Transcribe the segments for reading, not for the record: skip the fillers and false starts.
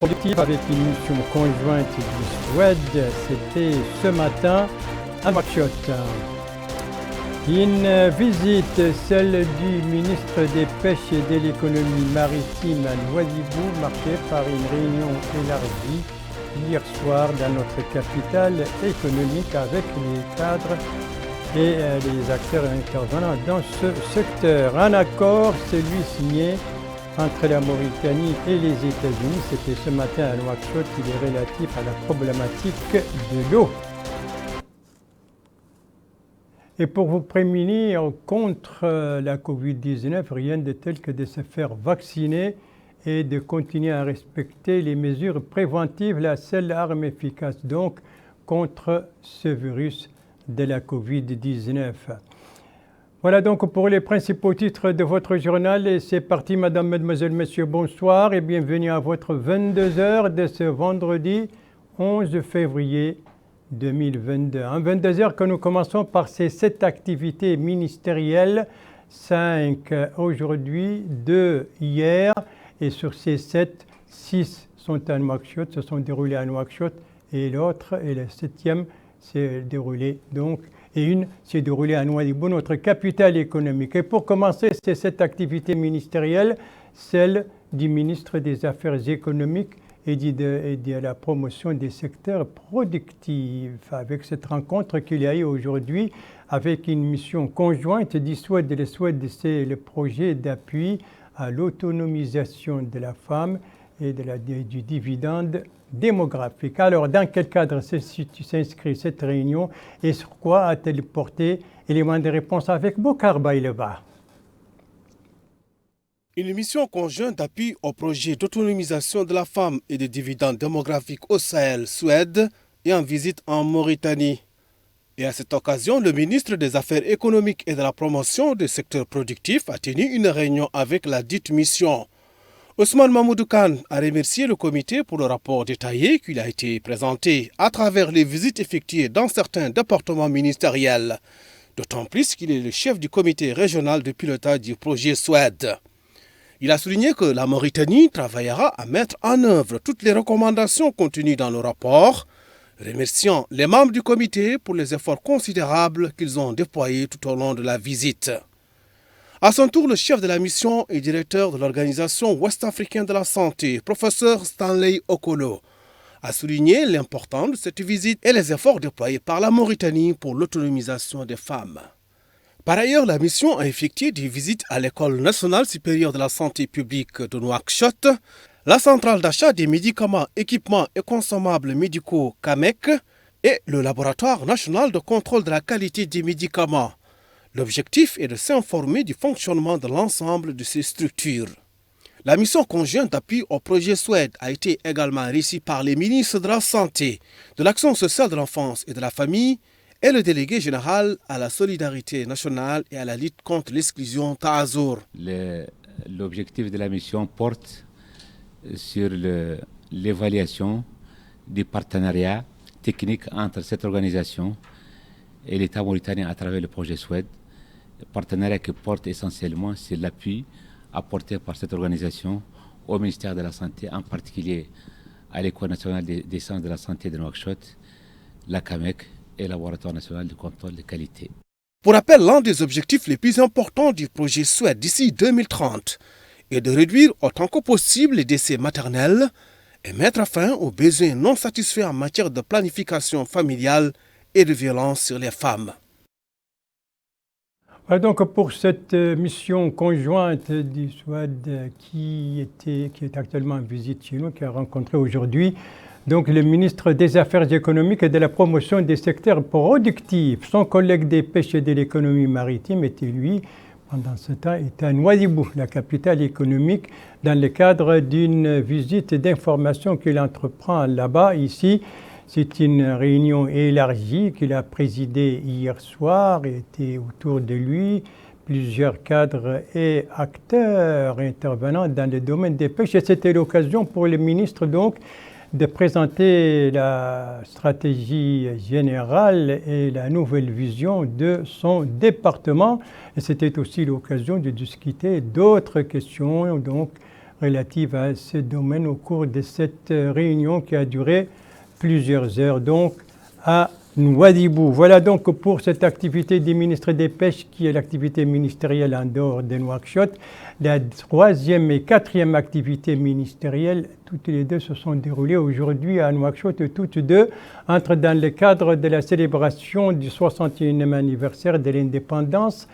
Productive avec une mission conjointe du Suède, c'était ce matin à Nouakchott. Une visite, celle du ministre des Pêches et de l'économie maritime à Nouadhibou, marquée par une réunion élargie hier soir dans notre capitale économique avec les cadres et les acteurs intervenants dans ce secteur. Un accord, celui signé entre la Mauritanie et les États-Unis, c'était ce matin à Nouakchott, il est relatif à la problématique de l'eau. Et pour vous prémunir contre la Covid-19, rien de tel que de se faire vacciner et de continuer à respecter les mesures préventives, la seule arme efficace donc contre ce virus de la Covid-19. Voilà donc pour les principaux titres de votre journal et c'est parti madame, mademoiselle, messieurs, bonsoir et bienvenue à votre 22h de ce vendredi 11 février 2022. En 22h que nous commençons par ces 7 activités ministérielles, 5 aujourd'hui, 2 hier et sur ces 7, 6 sont à Nouakchott, se sont déroulés à Nouakchott et l'autre et la 7e s'est déroulée donc et une s'est déroulée à Nouadhibou, notre capitale économique. Et pour commencer, c'est cette activité ministérielle, celle du ministre des Affaires économiques et de la promotion des secteurs productifs. Avec cette rencontre qu'il y a eu aujourd'hui, avec une mission conjointe du Suède, le Suède, c'est le projet d'appui à l'autonomisation de la femme et du dividende démographique. Alors, dans quel cadre s'inscrit cette réunion et sur quoi a-t-elle porté? Élément de réponse avec Bokar Baïleva. Une mission conjointe d'appui au projet d'autonomisation de la femme et des dividendes démographiques au Sahel, Suède, et en visite en Mauritanie. Et à cette occasion, le ministre des Affaires économiques et de la promotion des secteurs productifs a tenu une réunion avec la dite mission. Ousmane Mamoudou Khan a remercié le comité pour le rapport détaillé qui a été présenté à travers les visites effectuées dans certains départements ministériels, d'autant plus qu'il est le chef du comité régional de pilotage du projet Suède. Il a souligné que la Mauritanie travaillera à mettre en œuvre toutes les recommandations contenues dans le rapport, remerciant les membres du comité pour les efforts considérables qu'ils ont déployés tout au long de la visite. À son tour, le chef de la mission et directeur de l'Organisation ouest-africaine de la santé, professeur Stanley Okolo, a souligné l'importance de cette visite et les efforts déployés par la Mauritanie pour l'autonomisation des femmes. Par ailleurs, la mission a effectué des visites à l'École nationale supérieure de la santé publique de Nouakchott, la centrale d'achat des médicaments, équipements et consommables médicaux CAMEC et le laboratoire national de contrôle de la qualité des médicaments. L'objectif est de s'informer du fonctionnement de l'ensemble de ces structures. La mission conjointe d'appui au projet Suède a été également réussie par les ministres de la Santé, de l'Action sociale de l'enfance et de la famille et le délégué général à la solidarité nationale et à la lutte contre l'exclusion Tazour. L'objectif de la mission porte sur l'évaluation du partenariat technique entre cette organisation et l'État mauritanien à travers le projet Suède. Partenariat qui porte essentiellement sur l'appui apporté par cette organisation au ministère de la Santé, en particulier à l'École nationale des sciences de la santé de Nouakchott, la CAMEC et le laboratoire national de contrôle de qualité. Pour rappel, l'un des objectifs les plus importants du projet Suède d'ici 2030 est de réduire autant que possible les décès maternels et mettre fin aux besoins non satisfaits en matière de planification familiale et de violence sur les femmes. Voilà donc pour cette mission conjointe du Suède qui est actuellement en visite chez nous, qui a rencontré aujourd'hui donc le ministre des Affaires économiques et de la promotion des secteurs productifs. Son collègue des pêches et de l'économie maritime était lui, pendant ce temps, était à Nouadhibou, la capitale économique, dans le cadre d'une visite d'information qu'il entreprend là-bas, ici. C'est une réunion élargie qu'il a présidée hier soir et était autour de lui plusieurs cadres et acteurs intervenant dans le domaine des pêches. Et c'était l'occasion pour le ministre donc de présenter la stratégie générale et la nouvelle vision de son département. Et c'était aussi l'occasion de discuter d'autres questions donc relatives à ce domaine au cours de cette réunion qui a duré plusieurs heures donc à Nouadhibou. Voilà donc pour cette activité du ministre des Pêches qui est l'activité ministérielle en dehors de Nouakchott. La troisième et quatrième activité ministérielle, toutes les deux se sont déroulées aujourd'hui à Nouakchott et toutes deux entrent dans le cadre de la célébration du 61e anniversaire de l'indépendance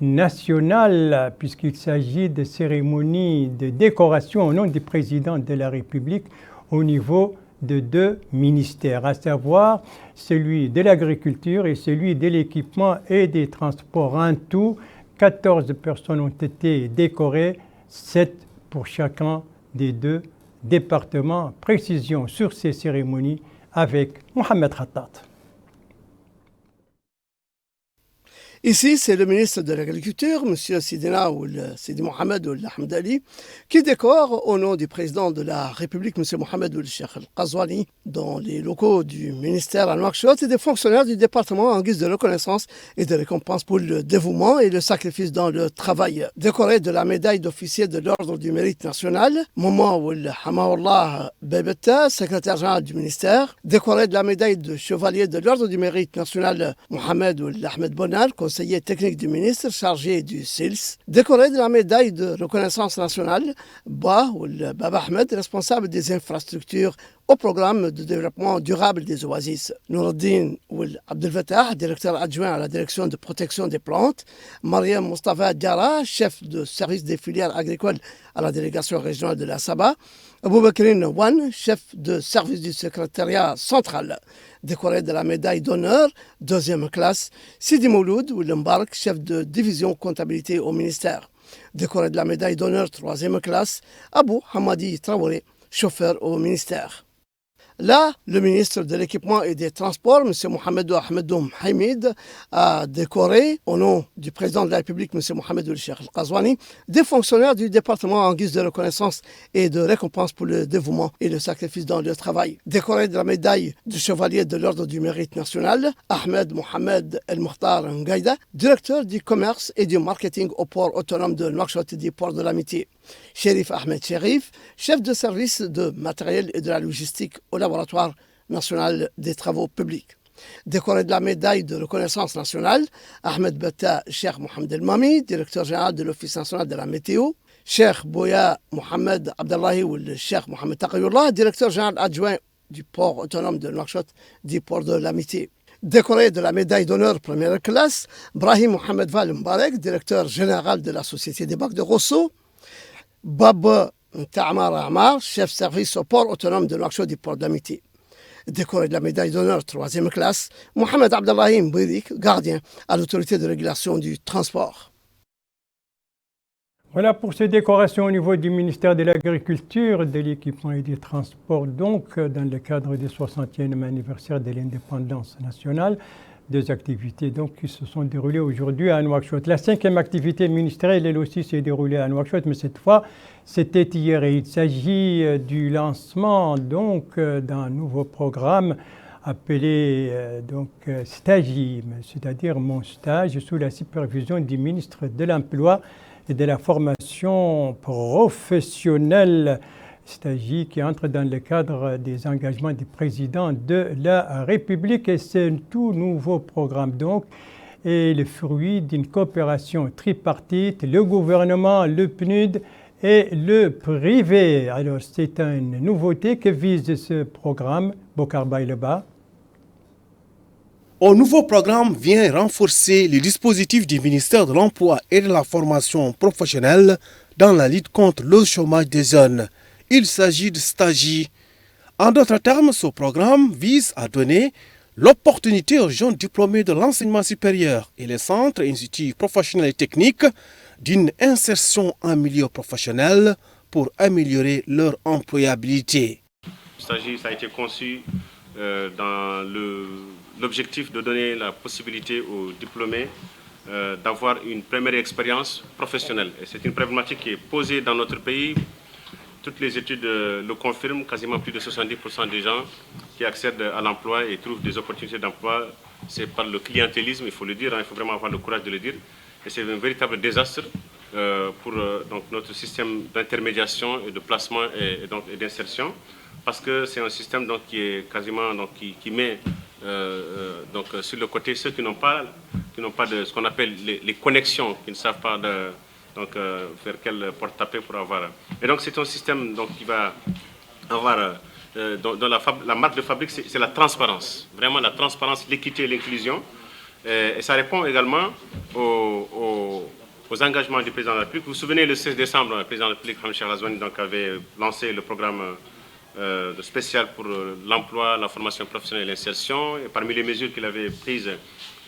nationale, puisqu'il s'agit de cérémonies de décoration au nom du président de la République au niveau de deux ministères, à savoir celui de l'agriculture et celui de l'équipement et des transports. En tout, 14 personnes ont été décorées, 7 pour chacun des deux départements. Précision sur ces cérémonies avec Mohamed Khattat. Ici, c'est le ministre de l'Agriculture, M. Sidina Sidi Mohamed Ould Hamdali, qui décore au nom du président de la République, M. Mohamed Ould Cheikh Al-Qazwani, dans les locaux du ministère à Nouakchott et des fonctionnaires du département en guise de reconnaissance et de récompense pour le dévouement et le sacrifice dans le travail. Décoré de la médaille d'officier de l'Ordre du Mérite National, Mohamed Ould Hamaoullah Bebetta, secrétaire général du ministère. Décoré de la médaille de chevalier de l'Ordre du Mérite National, Mohamed Ould Ahmed Bonar, conseiller technique du ministre chargé du SILS, décoré de la médaille de reconnaissance nationale, Baba Ahmed, responsable des infrastructures au programme de développement durable des oasis. Noureddin Ould Abdelfatah, directeur adjoint à la direction de protection des plantes. Mariam Mustafa Diara, chef de service des filières agricoles à la délégation régionale de la Saba. Aboubakrin Wan, chef de service du secrétariat central. Décoré de la médaille d'honneur, deuxième classe. Sidi Mouloud Ould Mbark, chef de division comptabilité au ministère. Décoré de la médaille d'honneur, troisième classe. Abou Hamadi Traoré, chauffeur au ministère. Là, le ministre de l'Équipement et des Transports, M. Mohamed Ahmedoum Hamid, a décoré, au nom du président de la République, M. Mohamed Ould Cheikh Al-Qazwani, des fonctionnaires du département en guise de reconnaissance et de récompense pour le dévouement et le sacrifice dans le travail. Décoré de la médaille du chevalier de l'Ordre du Mérite National, Ahmed Mohamed El Mokhtar Ngaïda, directeur du commerce et du marketing au port autonome de Nouakchott et du port de l'Amitié. Chérif Ahmed Chérif, chef de service de matériel et de la logistique au laboratoire national des travaux publics. Décoré de la médaille de reconnaissance nationale, Ahmed Betta Cheikh Mohamed El Mami, directeur général de l'Office national de la météo. Cheikh Bouya Mohamed Abdallahi Ould Cheikh Mohamed Taqiyullah, directeur général adjoint du port autonome de Nouakchott, du port de l'Amitié. Décoré de la médaille d'honneur première classe, Brahim Mohamed Val Mbarek, directeur général de la Société des bacs de Rosso. Bab Ta'amar Amar, chef service au port autonome de Nouakchott du port d'Amitié. Décoré de la médaille d'honneur troisième classe, Mohamed Abdallahi Mbirik, gardien à l'autorité de régulation du transport. Voilà pour ces décorations au niveau du ministère de l'Agriculture, de l'Équipement et des Transports, donc dans le cadre du 60e anniversaire de l'indépendance nationale. Deux activités donc, qui se sont déroulées aujourd'hui à Nouakchott. La cinquième activité ministérielle, elle aussi, s'est déroulée à Nouakchott, mais cette fois, c'était hier. Et il s'agit du lancement donc, d'un nouveau programme appelé Stagim, c'est-à-dire mon stage, sous la supervision du ministre de l'Emploi et de la formation professionnelle. Stagi qui entre dans le cadre des engagements du président de la République. Et c'est un tout nouveau programme donc et le fruit d'une coopération tripartite, le gouvernement, le PNUD et le privé. Alors c'est une nouveauté que vise ce programme, Bokar Bayleba. Un nouveau programme vient renforcer les dispositifs du ministère de l'Emploi et de la formation professionnelle dans la lutte contre le chômage des jeunes. Il s'agit de Stagi. En d'autres termes, ce programme vise à donner l'opportunité aux jeunes diplômés de l'enseignement supérieur et les centres et instituts professionnels et techniques d'une insertion en milieu professionnel pour améliorer leur employabilité. Stagi, ça a été conçu dans l'objectif de donner la possibilité aux diplômés d'avoir une première expérience professionnelle. Et c'est une problématique qui est posée dans notre pays. Toutes les études le confirment, quasiment plus de 70% des gens qui accèdent à l'emploi et trouvent des opportunités d'emploi, c'est par le clientélisme, il faut le dire, il faut vraiment avoir le courage de le dire. Et c'est un véritable désastre pour donc notre système d'intermédiation et de placement et d'insertion, parce que c'est un système donc, qui est quasiment donc, qui met donc, sur le côté ceux qui n'ont pas de ce qu'on appelle les connexions, qui ne savent pas donc, vers quelle porte taper pour avoir. Et donc c'est un système donc, qui va avoir, dans la marque de fabrique, c'est la transparence, vraiment la transparence, l'équité et l'inclusion. Et ça répond également aux engagements du président de la République. Vous vous souvenez, le 16 décembre, le président de la République, Mohamed Cheikh Ghazouani, donc avait lancé le programme spécial pour l'emploi, la formation professionnelle et l'insertion. Et parmi les mesures qu'il avait prises,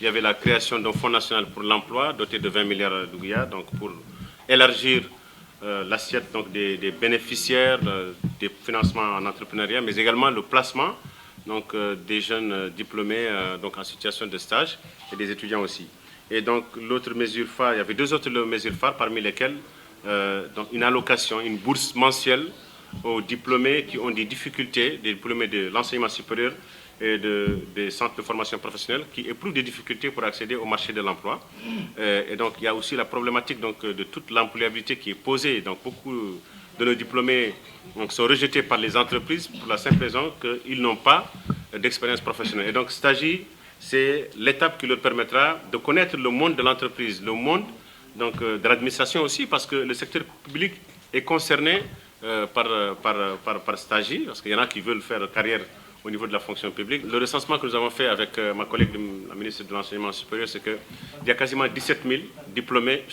il y avait la création d'un fonds national pour l'emploi, doté de 20 milliards de Gouya, donc pour élargir l'assiette donc, des bénéficiaires, des financements en entrepreneuriat, mais également le placement donc, des jeunes diplômés donc, en situation de stage et des étudiants aussi. Et donc l'autre mesure phare, il y avait deux autres mesures phares parmi lesquelles donc, une allocation, une bourse mensuelle aux diplômés qui ont des difficultés, des diplômés de l'enseignement supérieur et des centres de formation professionnelle qui éprouvent des difficultés pour accéder au marché de l'emploi. Et donc il y a aussi la problématique donc, de toute l'employabilité qui est posée. Donc beaucoup de nos diplômés donc, sont rejetés par les entreprises pour la simple raison qu'ils n'ont pas d'expérience professionnelle. Et donc Stagi, c'est l'étape qui leur permettra de connaître le monde de l'entreprise, le monde donc, de l'administration aussi, parce que le secteur public est concerné par Stagi, parce qu'il y en a qui veulent faire carrière au niveau de la fonction publique. Le recensement que nous avons fait avec ma collègue, la ministre de l'Enseignement supérieur, c'est qu'il y a quasiment 17 000 diplômés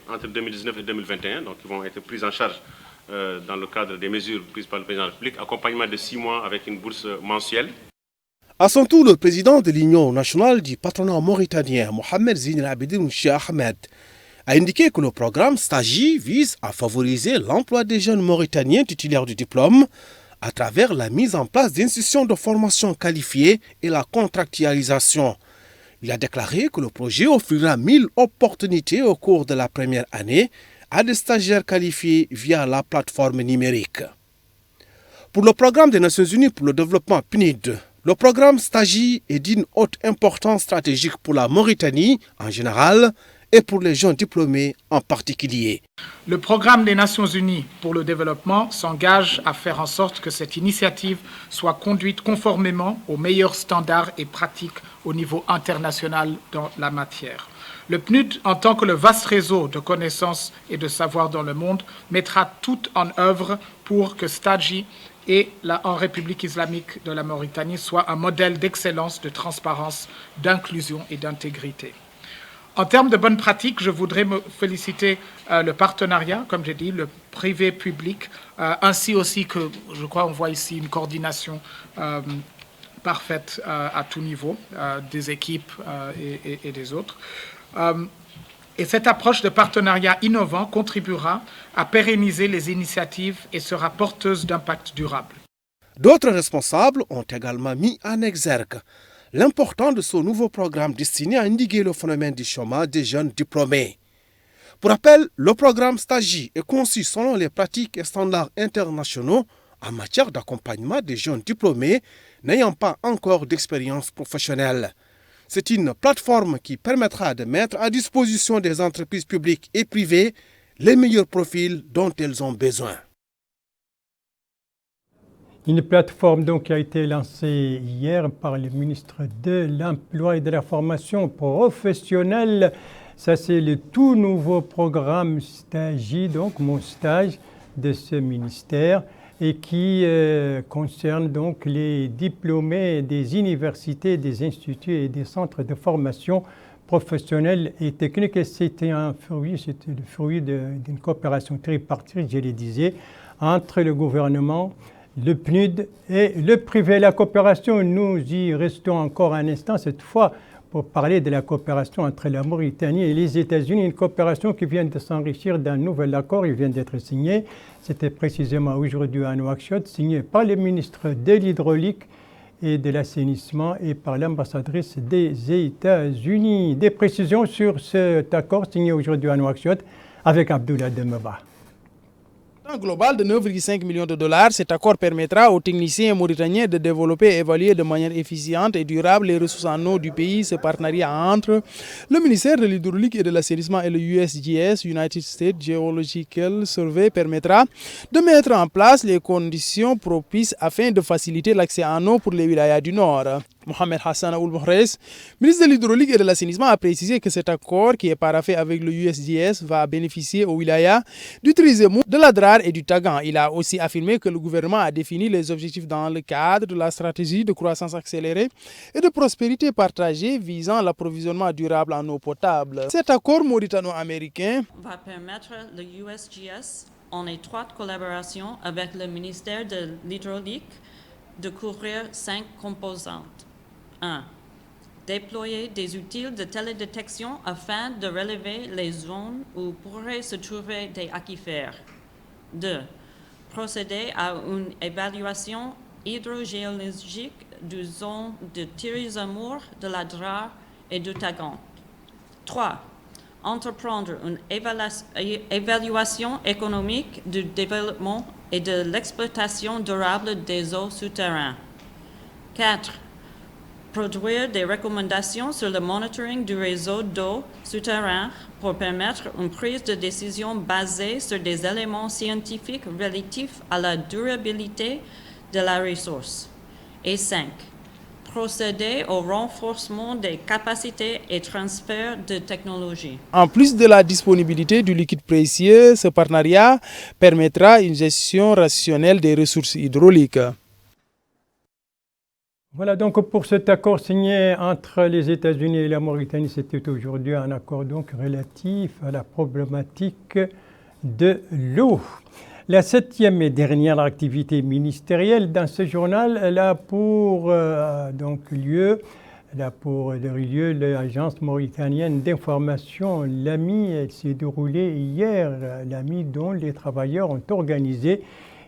entre 2019 et 2021, donc ils vont être pris en charge dans le cadre des mesures prises par le président de la République, accompagnement de 6 mois avec une bourse mensuelle. À son tour, le président de l'Union nationale du patronat mauritanien, Mohamed Zine El Abidine Cheikh Ahmed, a indiqué que le programme Stagi vise à favoriser l'emploi des jeunes Mauritaniens titulaires du diplôme à travers la mise en place d'institutions de formation qualifiées et la contractualisation. Il a déclaré que le projet offrira 1000 opportunités au cours de la première année à des stagiaires qualifiés via la plateforme numérique. Pour le programme des Nations Unies pour le développement PNUD, le programme Stagi est d'une haute importance stratégique pour la Mauritanie en général et pour les jeunes diplômés en particulier. Le programme des Nations Unies pour le développement s'engage à faire en sorte que cette initiative soit conduite conformément aux meilleurs standards et pratiques au niveau international dans la matière. Le PNUD, en tant que le vaste réseau de connaissances et de savoir dans le monde, mettra tout en œuvre pour que Stagi et en République islamique de la Mauritanie soit un modèle d'excellence, de transparence, d'inclusion et d'intégrité. En termes de bonnes pratiques, je voudrais me féliciter le partenariat, comme j'ai dit, le privé-public, ainsi aussi que, je crois, on voit ici une coordination parfaite à tout niveau, des équipes et des autres. Et cette approche de partenariat innovant contribuera à pérenniser les initiatives et sera porteuse d'impact durable. D'autres responsables ont également mis en exergue l'importance de ce nouveau programme destiné à endiguer le phénomène du chômage des jeunes diplômés. Pour rappel, le programme Stagi est conçu selon les pratiques et standards internationaux en matière d'accompagnement des jeunes diplômés n'ayant pas encore d'expérience professionnelle. C'est une plateforme qui permettra de mettre à disposition des entreprises publiques et privées les meilleurs profils dont elles ont besoin. Une plateforme donc qui a été lancée hier par le ministre de l'Emploi et de la Formation professionnelle. Ça, c'est le tout nouveau programme Stagi, donc mon stage de ce ministère, et qui concerne donc les diplômés des universités, des instituts et des centres de formation professionnelle et technique. Et c'était le fruit d'une coopération tripartite, je le disais, entre le gouvernement, le PNUD et le privé. La coopération, nous y restons encore un instant, cette fois pour parler de la coopération entre la Mauritanie et les États-Unis, une coopération qui vient de s'enrichir d'un nouvel accord, il vient d'être signé. C'était précisément aujourd'hui à Nouakchott, signé par le ministre de l'Hydraulique et de l'Assainissement et par l'ambassadrice des États-Unis. Des précisions sur cet accord signé aujourd'hui à Nouakchott avec Abdoulaye Demeba. Global de 9,5 millions de dollars, cet accord permettra aux techniciens mauritaniens de développer et évaluer de manière efficiente et durable les ressources en eau du pays. Ce partenariat entre le ministère de l'Hydraulique et de l'Assainissement et le USGS, United States Geological Survey, permettra de mettre en place les conditions propices afin de faciliter l'accès en eau pour les wilayas du Nord. Mohamed Hassan Ould Mohrez, ministre de l'Hydraulique et de l'Assainissement, a précisé que cet accord qui est paraphé avec le USGS va bénéficier aux wilayas du Trizemou, de l'Adrar et du Tagan. Il a aussi affirmé que le gouvernement a défini les objectifs dans le cadre de la stratégie de croissance accélérée et de prospérité partagée visant l'approvisionnement durable en eau potable. Cet accord mauritano-américain va permettre le USGS, en étroite collaboration avec le ministère de l'Hydraulique, de couvrir 5 composantes. 1. Déployer des outils de télédétection afin de relever les zones où pourraient se trouver des aquifères. 2. Procéder à une évaluation hydrogéologique du zone de Tirizamour, de l'Adrar et du Tagan. 3. Entreprendre une évaluation économique du développement et de l'exploitation durable des eaux souterraines. 4. Produire des recommandations sur le monitoring du réseau d'eau souterrain pour permettre une prise de décision basée sur des éléments scientifiques relatifs à la durabilité de la ressource. Et 5. Procéder au renforcement des capacités et transfert de technologies. En plus de la disponibilité du liquide précieux, ce partenariat permettra une gestion rationnelle des ressources hydrauliques. Voilà donc pour cet accord signé entre les États-Unis et la Mauritanie, c'était aujourd'hui un accord donc relatif à la problématique de l'eau. La 7e et dernière activité ministérielle dans ce journal, elle a pour lieu l'agence mauritanienne d'information, l'AMI. Elle s'est déroulée hier, l'AMI, dont les travailleurs ont organisé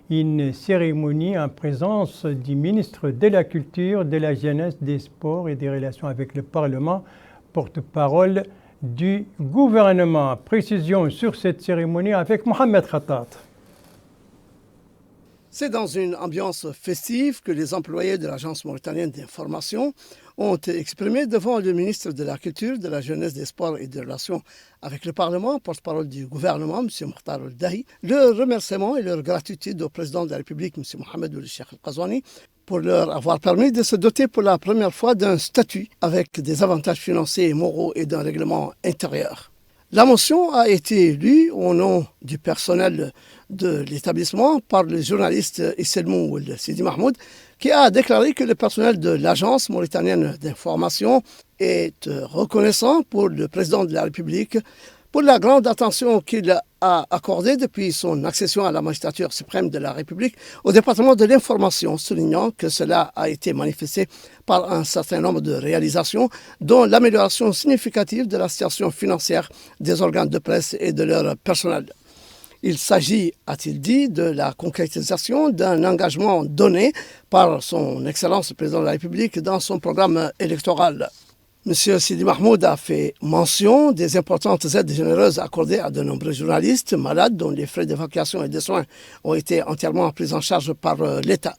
une cérémonie en présence du ministre de la Culture, de la Jeunesse, des Sports et des Relations avec le Parlement, porte-parole du gouvernement. Précision sur cette cérémonie avec Mohamed Khattat. C'est dans une ambiance festive que les employés de l'Agence mauritanienne d'information ont exprimé devant le ministre de la Culture, de la Jeunesse, des Sports et des Relations avec le Parlement, porte-parole du gouvernement, M. Mokhtar Ould Dahi, leur remerciement et leur gratitude au président de la République, M. Mohamed Ould Cheikh Al-Qazouani, pour leur avoir permis de se doter pour la première fois d'un statut avec des avantages financiers et moraux et d'un règlement intérieur. La motion a été lue au nom du personnel de l'établissement par le journaliste Isselmou Ould Sidi Mahmoud, qui a déclaré que le personnel de l'Agence mauritanienne d'information est reconnaissant pour le président de la République pour la grande attention qu'il a accordée depuis son accession à la magistrature suprême de la République au département de l'information, soulignant que cela a été manifesté par un certain nombre de réalisations, dont l'amélioration significative de la situation financière des organes de presse et de leur personnel. Il s'agit, a-t-il dit, de la concrétisation d'un engagement donné par son Excellence le Président de la République dans son programme électoral. M. Sidi Mahmoud a fait mention des importantes aides généreuses accordées à de nombreux journalistes malades dont les frais d'évacuation et de soins ont été entièrement pris en charge par l'État.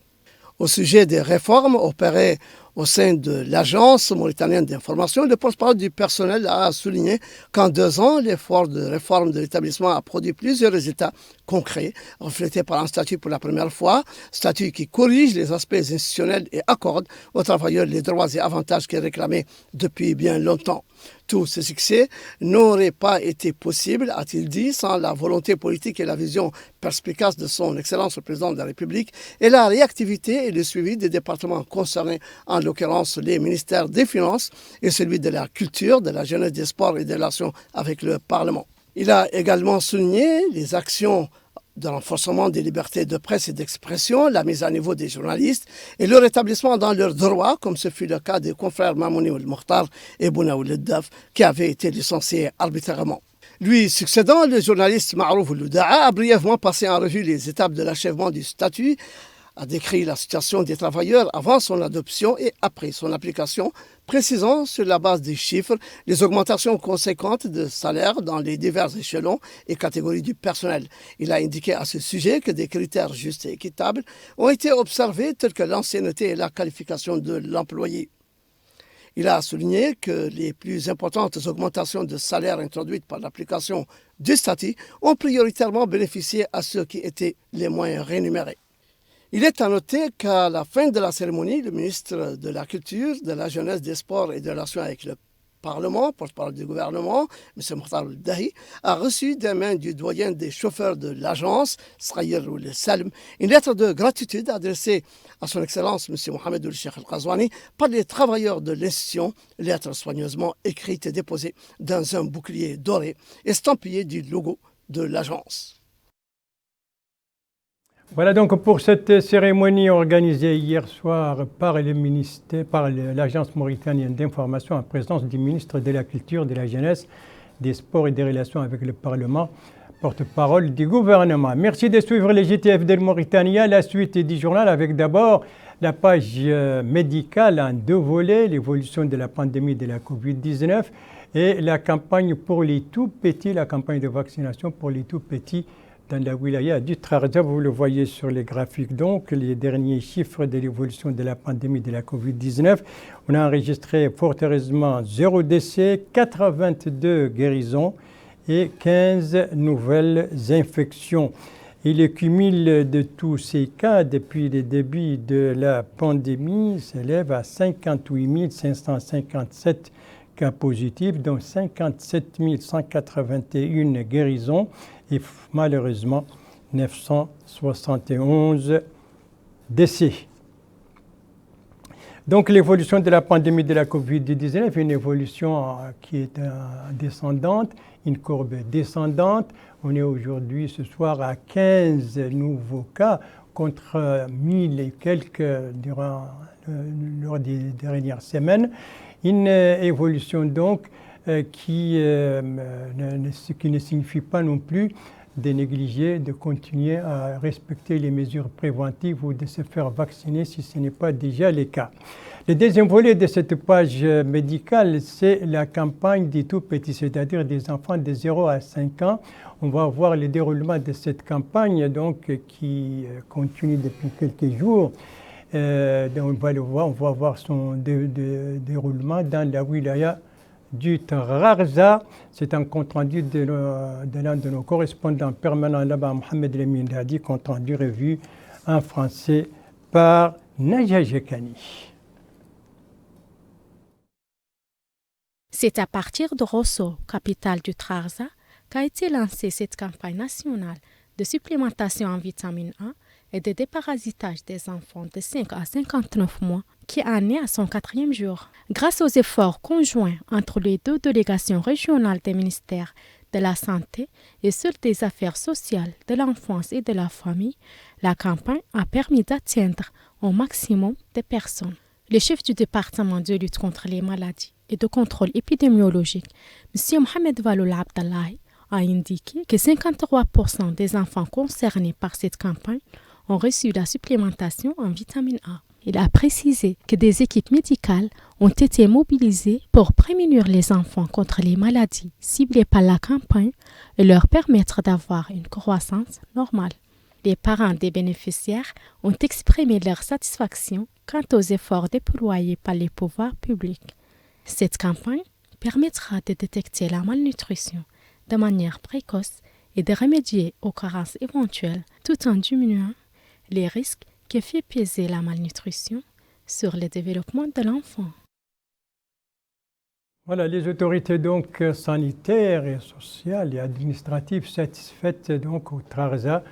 Au sujet des réformes opérées au sein de l'Agence mauritanienne d'information, le porte-parole du personnel a souligné qu'en 2 ans, l'effort de réforme de l'établissement a produit plusieurs résultats concrets, reflétés par un statut pour la première fois, statut qui corrige les aspects institutionnels et accorde aux travailleurs les droits et avantages qu'ils réclamaient depuis bien longtemps. Tous ces succès n'auraient pas été possibles, a-t-il dit, sans la volonté politique et la vision perspicace de son Excellence le Président de la République et la réactivité et le suivi des départements concernés, en l'occurrence les ministères des Finances et celui de la Culture, de la Jeunesse, des Sports et des Relations avec le Parlement. Il a également souligné les actions de renforcement des libertés de presse et d'expression, la mise à niveau des journalistes et le rétablissement dans leurs droits, comme ce fut le cas des confrères Mamouni Ould Mokhtar et Bouna Ould Daf, qui avaient été licenciés arbitrairement. Lui succédant, le journaliste Maarouf Ould Da'a a brièvement passé en revue les étapes de l'achèvement du statut a décrit la situation des travailleurs avant son adoption et après son application, précisant sur la base des chiffres les augmentations conséquentes de salaire dans les divers échelons et catégories du personnel. Il a indiqué à ce sujet que des critères justes et équitables ont été observés tels que l'ancienneté et la qualification de l'employé. Il a souligné que les plus importantes augmentations de salaire introduites par l'application du statut ont prioritairement bénéficié à ceux qui étaient les moins rémunérés. Il est à noter qu'à la fin de la cérémonie, le ministre de la Culture, de la Jeunesse, des Sports et des Relations avec le Parlement, porte-parole du gouvernement, M. Mokhtar Dahi, a reçu des mains du doyen des chauffeurs de l'agence, Srayer Ould Salm, une lettre de gratitude adressée à son Excellence M. Mohamed Ould Cheikh Al-Qazouani par les travailleurs de l'institution, lettre soigneusement écrite et déposée dans un bouclier doré estampillé du logo de l'agence. Voilà donc pour cette cérémonie organisée hier soir par l'Agence mauritanienne d'information en présence du ministre de la Culture, de la Jeunesse, des Sports et des Relations avec le Parlement, porte-parole du gouvernement. Merci de suivre les GTF de Mauritanie. La suite du journal avec d'abord la page médicale en 2 volets, l'évolution de la pandémie de la Covid-19 et la campagne pour les tout-petits, la campagne de vaccination pour les tout-petits dans la wilaya du Trarza. Vous le voyez sur les graphiques, donc les derniers chiffres de l'évolution de la pandémie de la Covid-19. On a enregistré fort heureusement 0 décès, 82 guérisons et 15 nouvelles infections. Et le cumul de tous ces cas depuis le début de la pandémie s'élève à 58 557 cas positifs, dont 57 181 guérisons et malheureusement 971 décès. Donc l'évolution de la pandémie de la Covid-19 est une évolution qui est descendante, une courbe descendante. On est aujourd'hui ce soir à 15 nouveaux cas contre 1000 et quelques lors des dernières semaines. Une évolution donc qui ne signifie pas non plus de négliger, de continuer à respecter les mesures préventives ou de se faire vacciner si ce n'est pas déjà le cas. Le deuxième volet de cette page médicale, c'est la campagne des tout-petits, c'est-à-dire des enfants de 0 à 5 ans. On va voir le déroulement de cette campagne donc, qui continue depuis quelques jours. On va le voir, on va voir son déroulement dans la wilaya du Trarza. C'est un compte-rendu de l'un de nos correspondants permanents là-bas, Mohamed Lamine Dadi, compte-rendu revu en français par Naja Jekani. C'est à partir de Rosso, capitale du Trarza, qu'a été lancée cette campagne nationale de supplémentation en vitamine A et de déparasitage des enfants de 5 à 59 mois qui en est à son 4e jour. Grâce aux efforts conjoints entre les 2 délégations régionales des ministères de la Santé et ceux des Affaires sociales, de l'enfance et de la famille, la campagne a permis d'atteindre au maximum de personnes. Le chef du département de lutte contre les maladies et de contrôle épidémiologique, M. Mohamed Valoul Abdallahi, a indiqué que 53% des enfants concernés par cette campagne ont reçu la supplémentation en vitamine A. Il a précisé que des équipes médicales ont été mobilisées pour prémunir les enfants contre les maladies ciblées par la campagne et leur permettre d'avoir une croissance normale. Les parents des bénéficiaires ont exprimé leur satisfaction quant aux efforts déployés par les pouvoirs publics. Cette campagne permettra de détecter la malnutrition de manière précoce et de remédier aux carences éventuelles tout en diminuant les risques que fait peser la malnutrition sur le développement de l'enfant. Voilà, les autorités donc sanitaires et sociales et administratives satisfaites donc au Trarza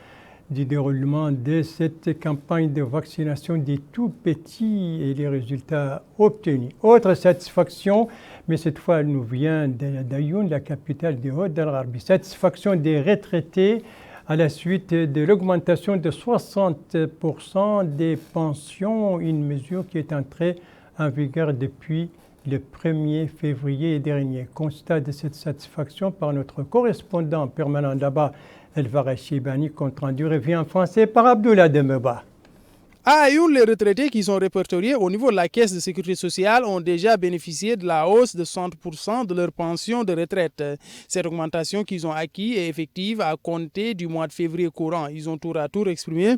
du déroulement de cette campagne de vaccination des tout-petits et les résultats obtenus. Autre satisfaction, mais cette fois elle nous vient d'Ayoun, la capitale du Haut-Dararbi. Satisfaction des retraités à la suite de l'augmentation de 60% des pensions, une mesure qui est entrée en vigueur depuis le 1er février dernier. Constat de cette satisfaction par notre correspondant permanent là-bas, Elvara Chibani, compte rendu revient en français par Abdoulaye Demeba. À Ayoun, les retraités qui sont répertoriés au niveau de la caisse de sécurité sociale ont déjà bénéficié de la hausse de 60% de leur pension de retraite. Cette augmentation qu'ils ont acquise est effective à compter du mois de février courant. Ils ont tour à tour exprimé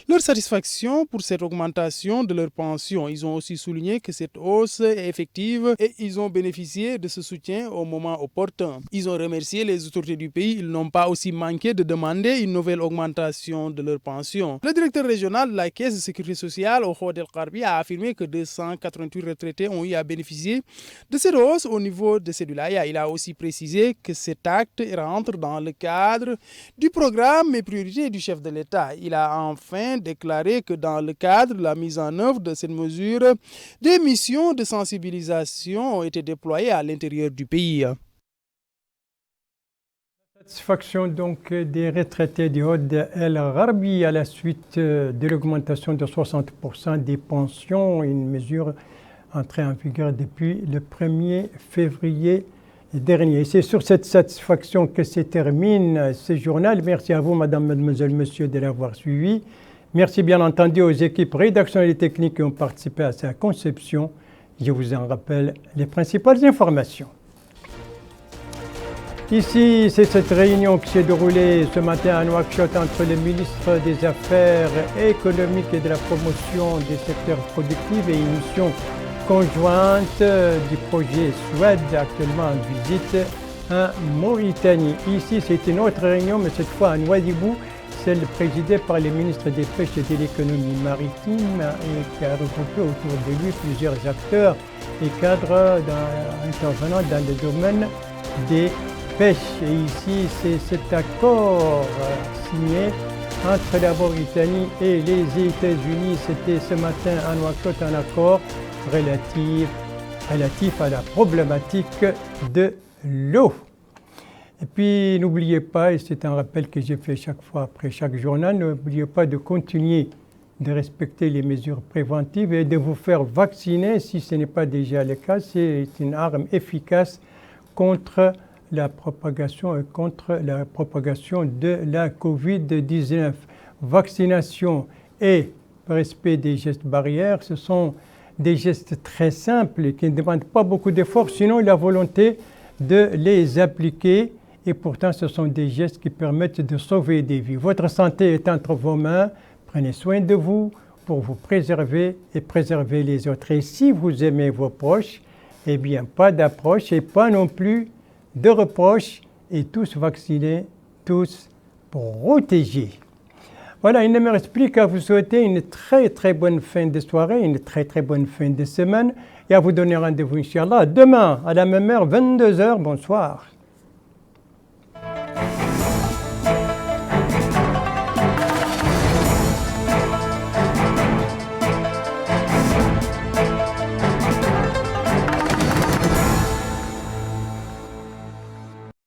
leur satisfaction pour cette augmentation de leur pension. Ils ont aussi souligné que cette hausse est effective et ils ont bénéficié de ce soutien au moment opportun. Ils ont remercié les autorités du pays. Ils n'ont pas aussi manqué de demander une nouvelle augmentation de leur pension. Le directeur régional de la caisse de sécurité sociale, Ohod El Karbi, a affirmé que 288 retraités ont eu à bénéficier de cette hausse au niveau de ces wilayas. Il a aussi précisé que cet acte rentre dans le cadre du programme et priorités du chef de l'État. Il a enfin déclaré que dans le cadre de la mise en œuvre de cette mesure, des missions de sensibilisation ont été déployées à l'intérieur du pays. Satisfaction donc des retraités du Ohod El Karbi à la suite de l'augmentation de 60% des pensions, une mesure entrée en vigueur depuis le 1er février dernier. C'est sur cette satisfaction que se termine ce journal. Merci à vous, madame, mademoiselle, monsieur, de l'avoir suivi. Merci bien entendu aux équipes rédactionnelles et techniques qui ont participé à sa conception. Je vous en rappelle les principales informations. Ici, c'est cette réunion qui s'est déroulée ce matin à Nouakchott entre le ministre des Affaires économiques et de la promotion des secteurs productifs et une mission conjointe du projet SUED actuellement en visite en Mauritanie. Ici, c'est une autre réunion, mais cette fois à Nouadhibou, celle présidée par le ministre des Pêches et de l'économie maritime et qui a regroupé autour de lui plusieurs acteurs et cadres intervenant dans le domaine des pêche. Et ici, c'est cet accord signé entre la Mauritanie et les États-Unis. C'était ce matin à Nouakchott un accord relatif à la problématique de l'eau. Et puis, n'oubliez pas, et c'est un rappel que j'ai fait chaque fois après chaque journal, n'oubliez pas de continuer de respecter les mesures préventives et de vous faire vacciner si ce n'est pas déjà le cas. C'est une arme efficace contre la propagation de la COVID-19. Vaccination et respect des gestes barrières, ce sont des gestes très simples qui ne demandent pas beaucoup d'efforts, sinon la volonté de les appliquer. Et pourtant, ce sont des gestes qui permettent de sauver des vies. Votre santé est entre vos mains. Prenez soin de vous pour vous préserver et préserver les autres. Et si vous aimez vos proches, eh bien, pas d'approche et pas non plus de reproches, et tous vaccinés, tous protégés. Voilà, il ne me reste plus qu'à vous souhaiter une très très bonne fin de soirée, une très très bonne fin de semaine, et à vous donner rendez-vous, Inch'Allah, demain à la même heure, 22h. Bonsoir.